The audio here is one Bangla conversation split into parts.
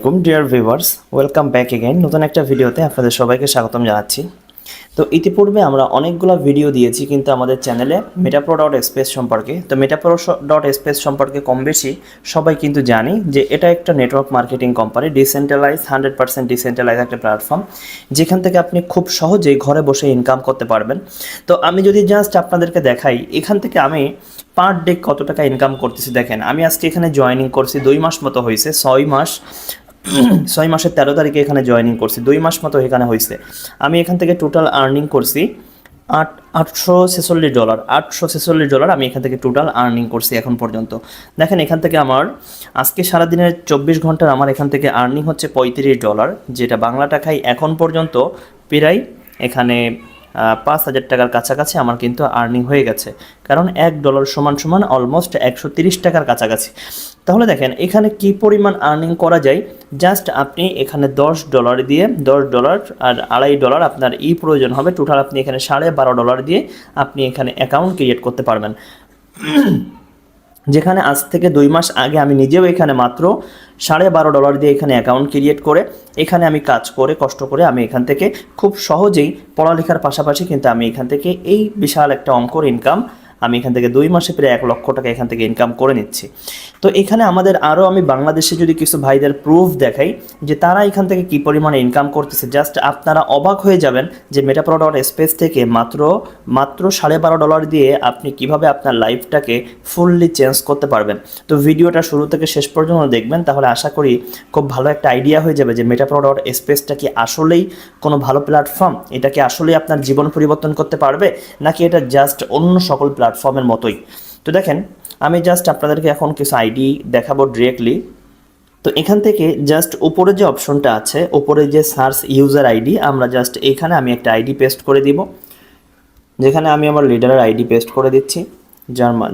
আলাইকুম dear viewers, welcome back again নতুন একটা ভিডিওতে আপনাদের সবাইকে স্বাগতম জানাচ্ছি। তো ইতিপূর্বে আমরা অনেকগুলো ভিডিও দিয়েছি কিন্তু আমাদের চ্যানেলে মেটাপ্রো ডট স্পেস সম্পর্কে। তো মেটাপ্রো ডট স্পেস সম্পর্কে কম বেশি সবাই কিন্তু জানি যে এটা একটা network marketing company, decentralize 100% decentralize একটা প্ল্যাটফর্ম যেখান থেকে আপনি খুব সহজেই ঘরে বসে ইনকাম করতে পারবেন। তো আমি যদি জাস্ট আপনাদেরকে দেখাই এখান থেকে আমি পার ডে কত টাকা ইনকাম করতেছি, দেখেন আমি আজকে এখানে জয়েনিং করছি 2 মাস মতো হয়েছে, 6 মাসের 13 তারিখে এখানে জয়েনিং করছি, 2 মাস মতো এখানে হয়েছে। আমি এখান থেকে টোটাল আর্নিং করছি $846 আমি এখান থেকে টোটাল আর্নিং করছি এখন পর্যন্ত। দেখেন এখান থেকে আমার আজকে সারাদিনের 24 ঘন্টার আমার এখান থেকে আর্নিং হচ্ছে $35, যেটা বাংলা টাকায় এখন পর্যন্ত প্রায় এখানে 5,000 টাকার কাছাকাছি আমার কিন্তু আর্নিং হয়ে গেছে, কারণ $1 সমান সমান অলমোস্ট 130 টাকার কাছাকাছি। তাহলে দেখেন এখানে কি পরিমাণ আর্নিং করা যায়। জাস্ট আপনি এখানে $10 দিয়ে $10 আর $2.5 আপনার প্রয়োজন হবে, টোটাল আপনি এখানে $12.5 দিয়ে আপনি এখানে অ্যাকাউন্ট ক্রিয়েট করতে পারবেন। যেখানে আজ থেকে 2 মাস আগে আমি নিজেও এখানে মাত্র $12.5 দিয়ে এখানে অ্যাকাউন্ট ক্রিয়েট করে এখানে আমি কাজ করে কষ্ট করে আমি এখান থেকে খুব সহজেই পড়ালেখার পাশাপাশি কিন্তু আমি এখান থেকে এই বিশাল একটা অঙ্কর ইনকাম আমি এখান থেকে 2 মাসে প্রায় 1 লক্ষ টাকা এখান থেকে ইনকাম করে নিচ্ছি। তো এখানে আমাদের আরও আমি বাংলাদেশে যদি কিছু ভাইদের প্রুফ দেখাই যে তারা এখান থেকে কী পরিমাণে ইনকাম করতেছে, জাস্ট আপনারা অবাক হয়ে যাবেন যে মেটাপ্রো ডট স্পেস থেকে মাত্র $12.5 দিয়ে আপনি কিভাবে আপনার লাইফটাকে ফুললি চেঞ্জ করতে পারবেন। তো ভিডিওটা শুরু থেকে শেষ পর্যন্ত দেখবেন, তাহলে আশা করি খুব ভালো একটা আইডিয়া হয়ে যাবে যে মেটাপ্রো ডট স্পেসটা কি আসলেই কোনো ভালো প্ল্যাটফর্ম, এটা কি আসলেই আপনার জীবন পরিবর্তন করতে পারবে নাকি এটা জাস্ট অন্য সকল প্ল্যাটফর্মের মতোই। তো দেখেন আমি জাস্ট আপনাদেরকে এখন কিছু আইডি দেখাবো ডিরেক্টলি। তো এখান থেকে জাস্ট উপরে যে অপশনটা আছে, উপরে যে সার্চ ইউজার আইডি, আমরা জাস্ট এখানে আমি একটা আইডি পেস্ট করে দিব, যেখানে আমি আমার লিডারের আইডি পেস্ট করে দিচ্ছি,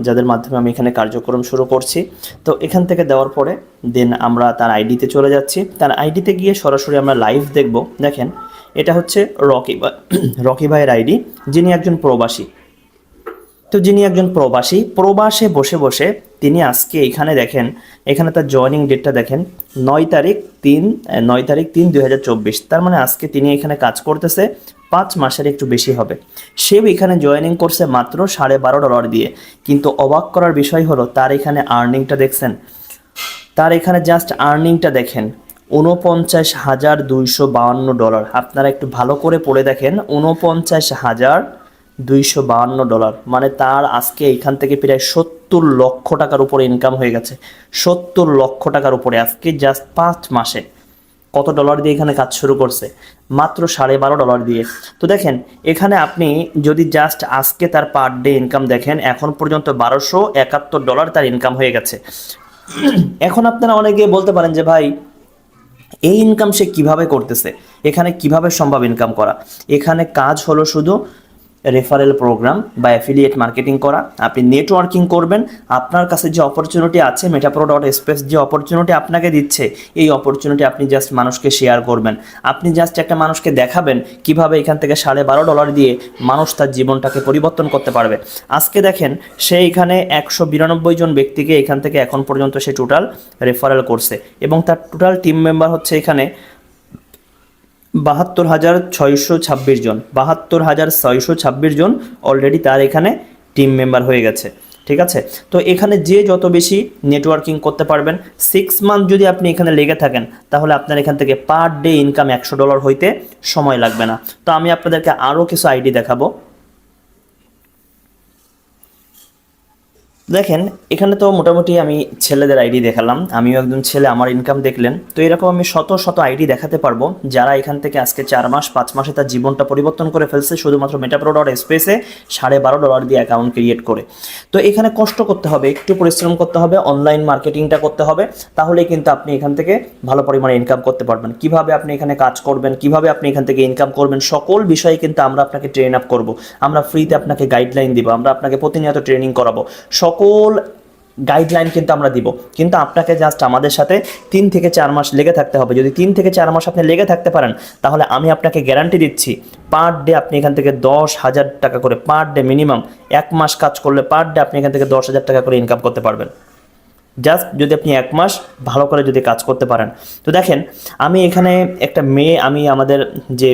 যাদের মাধ্যমে আমি এখানে কার্যক্রম শুরু করছি। তো এখান থেকে দেওয়ার পরে দেন আমরা তার আইডিতে চলে যাচ্ছি। তার আইডিতে গিয়ে সরাসরি আমরা লাইভ দেখব। দেখেন এটা হচ্ছে রকি ভাইয়ের আইডি, যিনি একজন প্রবাসী। তো যিনি একজন প্রবাসে বসে বসে তিনি আজকে এখানে দেখেন, এখানে তার জয়েনিং ডেটটা দেখেন 9/3/2024। তার মানে আজকে তিনি এখানে কাজ করতেছে 5 মাসের একটু বেশি হবে। সে এখানে জয়েনিং করছে মাত্র $12.5 দিয়ে। কিন্তু অবাক করার বিষয় হলো তার এখানে আর্নিংটা দেখছেন, তার এখানে জাস্ট আর্নিংটা দেখেন $49,252। আপনারা একটু ভালো করে পড়ে দেখেন, $49,252, মানে তার আজকে এখান থেকে প্রায় 70 লক্ষ টাকার উপরে ইনকাম হয়ে গেছে। 70 লক্ষ টাকার উপরে আজকে জাস্ট 5 মাসে। কত ডলার দিয়ে এখানে কাজ শুরু করছে? মাত্র $12.5 দিয়ে। তো দেখেন এখানে আপনি যদি জাস্ট আজকে তার পার ডে ইনকাম দেখেন, এখন পর্যন্ত $1271 তার ইনকাম হয়ে গেছে। এখন আপনারা অনেকে বলতে পারেন যে ভাই এই ইনকাম সে কিভাবে করতেছে, এখানে কিভাবে সম্ভব ইনকাম করা? এখানে কাজ হলো শুধু রেফারেল প্রোগ্রাম বা অ্যাফিলিয়েট মার্কেটিং করা। আপনি নেটওয়ার্কিং করবেন, আপনার কাছে যে অপরচুনিটি আছে মেটাপ্রো ডট স্পেস যে অপরচুনিটি আপনাকে দিচ্ছে, এই অপরচুনিটি আপনি জাস্ট মানুষকে শেয়ার করবেন। আপনি জাস্ট একটা মানুষকে দেখাবেন কিভাবে এখান থেকে $12.5 দিয়ে মানুষ তার জীবনটাকে পরিবর্তন করতে পারবে। আজকে দেখেন সে এখানে 192 জন ব্যক্তিকে এখান থেকে এখন পর্যন্ত সে টোটাল রেফারেল করছে, এবং তার টোটাল টিম মেম্বার হচ্ছে এখানে 72,626 জন। 72,626 জন অলরেডি তার এখানে টিম মেম্বার হয়ে গেছে। ঠিক আছে, তো এখানে যে যত বেশি নেটওয়ার্কিং করতে পারবেন, 6 মান্থ যদি আপনি এখানে লেগে থাকেন, তাহলে আপনার এখান থেকে পার ডে ইনকাম $100 হইতে সময় লাগবে না। তো আমি আপনাদেরকে আরও কিছু আইডি দেখাবো। দেখেন এখানে তো মোটামুটি আমি ছেলেদের আইডি দেখালাম, আমিও একজন ছেলে, আমার ইনকাম দেখলেন। তো এরকম আমি শত শত আইডি দেখাতে পারবো যারা এখান থেকে আজকে 4 মাস 5 মাসে তার জীবনটা পরিবর্তন করে ফেলছে শুধুমাত্র মেটাপ্রো ডট স্পেসে $12.5 দিয়ে অ্যাকাউন্ট ক্রিয়েট করে। তো এখানে কষ্ট করতে হবে, একটু পরিশ্রম করতে হবে, অনলাইন মার্কেটিংটা করতে হবে, তাহলেই কিন্তু আপনি এখান থেকে ভালো পরিমাণে ইনকাম করতে পারবেন। কিভাবে আপনি এখানে কাজ করবেন, কিভাবে আপনি এখান থেকে ইনকাম করবেন, সকল বিষয়ে কিন্তু আমরা আপনাকে ট্রেন আপ করব। আমরা ফ্রিতে আপনাকে গাইডলাইন দিব, আমরা আপনাকে প্রতিনিয়ত ট্রেনিং করাবো, সকল গাইডলাইন কিন্তু আমরা দিব। কিন্তু আপনাকে জাস্ট আমাদের সাথে 3 থেকে 4 মাস লেগে থাকতে হবে। যদি 3 থেকে 4 মাস আপনি লেগে থাকতে পারেন, তাহলে আমি আপনাকে গ্যারান্টি দিচ্ছি পার ডে আপনি এখান থেকে 10,000 টাকা করে পার ডে, মিনিমাম 1 মাস কাজ করলে পার ডে আপনি এখান থেকে 10,000 টাকা করে ইনকাম করতে পারবেন। জাস্ট যদি আপনি 1 মাস ভালো করে যদি কাজ করতে পারেন। তো দেখেন আমি এখানে একটা মেয়ে, আমি আমাদের যে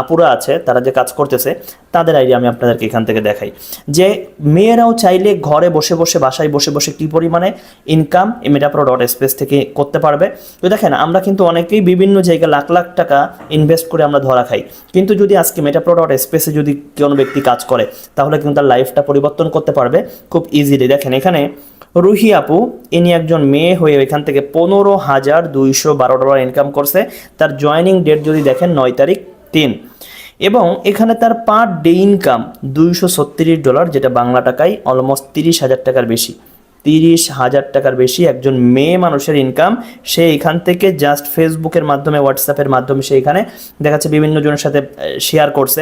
আপুরা আছে তারা যে কাজ করতেছে তাদের আইডিয়া আমি আপনাদেরকে এখান থেকে দেখাই, যে মেয়েরাও চাইলে ঘরে বসে বসে বাসায় বসে বসে কী পরিমাণে ইনকাম এই metapro.space থেকে করতে পারবে। তো দেখেন আমরা কিন্তু অনেকেই বিভিন্ন জায়গায় লাখ লাখ টাকা ইনভেস্ট করে আমরা ধরা খাই, কিন্তু যদি আজকে metapro.space যদি কোনো ব্যক্তি কাজ করে তাহলে কিন্তু তার লাইফটা পরিবর্তন করতে পারবে খুব ইজিলি। দেখেন এখানে রুহি আপু, ইনি একজন মেয়ে হয়ে এখান থেকে $15,212 ইনকাম করছে। তার জয়েনিং ডেট যদি দেখেন 9 তারিখ 3, এবং এখানে তার পার ডে ইনকাম $236, যেটা বাংলা টাকায় অলমোস্ট 30,000 টাকার বেশি। 30,000 টাকার বেশি একজন মেয়ে মানুষের ইনকাম। সে এখান থেকে জাস্ট ফেসবুকের মাধ্যমে, হোয়াটসঅ্যাপের মাধ্যমে সে এখানে দেখাচ্ছে বিভিন্ন জনের সাথে শেয়ার করছে,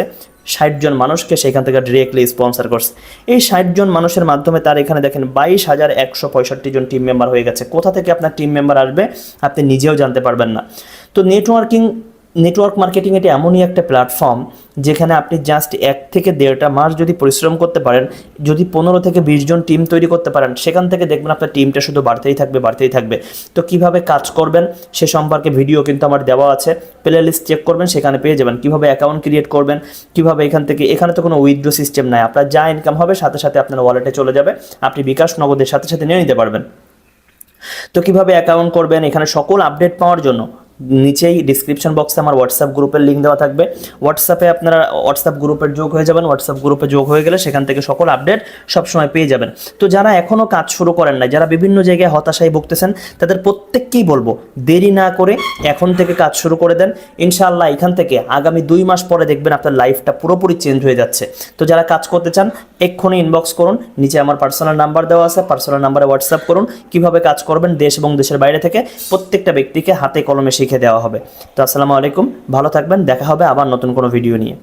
60 জন মানুষকে সেখান থেকে ডিরেক্টলি স্পন্সর করছে। এই 60 জন মানুষের মাধ্যমে তার এখানে দেখেন 22,165 জন টিম মেম্বার হয়ে গেছে। কোথা থেকে আপনার টিম মেম্বার আসবে আপনি নিজেও জানতে পারবেন না। তো নেটওয়ার্ক মার্কেটিং এটি এমনই একটা প্ল্যাটফর্ম যেখানে আপনি জাস্ট 1 থেকে 1.5টা মাস যদি পরিশ্রম করতে পারেন, যদি 15 থেকে 20 জন টিম তৈরি করতে পারেন, সেখান থেকে দেখবেন আপনার টিমটা শুধু বাড়তেই থাকবে। তো কিভাবে কাজ করবেন সে সম্পর্কে ভিডিও কিন্তু আমার দেওয়া আছে, প্লে লিস্ট চেক করবেন, সেখানে পেয়ে যাবেন। কিভাবে অ্যাকাউন্ট ক্রিয়েট করবেন, কিভাবে এখানে তো কোনো উইথড্র সিস্টেম নাই, আপনার যা ইনকাম হবে সাথে সাথে আপনার ওয়ালেটে চলে যাবে, আপনি বিকাশ নগদের সাথে সাথে নিয়ে নিতে পারবেন। তো কিভাবে অ্যাকাউন্ট করবেন, এখানে সকল আপডেট পাওয়ার জন্য নিচেই ডিসক্রিপশন বক্সে আমার হোয়াটসঅ্যাপ গ্রুপের লিঙ্ক দেওয়া থাকবে। হোয়াটসঅ্যাপে আপনারা হোয়াটসঅ্যাপ গ্রুপের যোগ হয়ে যাবেন। হোয়াটসঅ্যাপ গ্রুপে যোগ হয়ে গেলে সেখান থেকে সকল আপডেট সবসময় পেয়ে যাবেন। তো যারা এখনও কাজ শুরু করেন না, যারা বিভিন্ন জায়গায় হতাশায় ভুগতেছেন, তাদের প্রত্যেককেই বলবো দেরি না করে এখন থেকে কাজ শুরু করে দেন। ইনশাআল্লাহ এখান থেকে আগামী 2 মাস পরে দেখবেন আপনার লাইফটা পুরোপুরি চেঞ্জ হয়ে যাচ্ছে। তো যারা কাজ করতে চান এক্ষুনি ইনবক্স করুন, নিচে আমার পার্সোনাল নাম্বার দেওয়া আছে, পার্সোনাল নাম্বারে হোয়াটসঅ্যাপ করুন। কিভাবে কাজ করবেন দেশ এবং দেশের বাইরে থেকে প্রত্যেকটা ব্যক্তিকে হাতে কলমে শিখে দেওয়া হবে। তো আসসালামু আলাইকুম, ভালো থাকবেন, দেখা হবে আবার নতুন কোনো ভিডিও নিয়ে।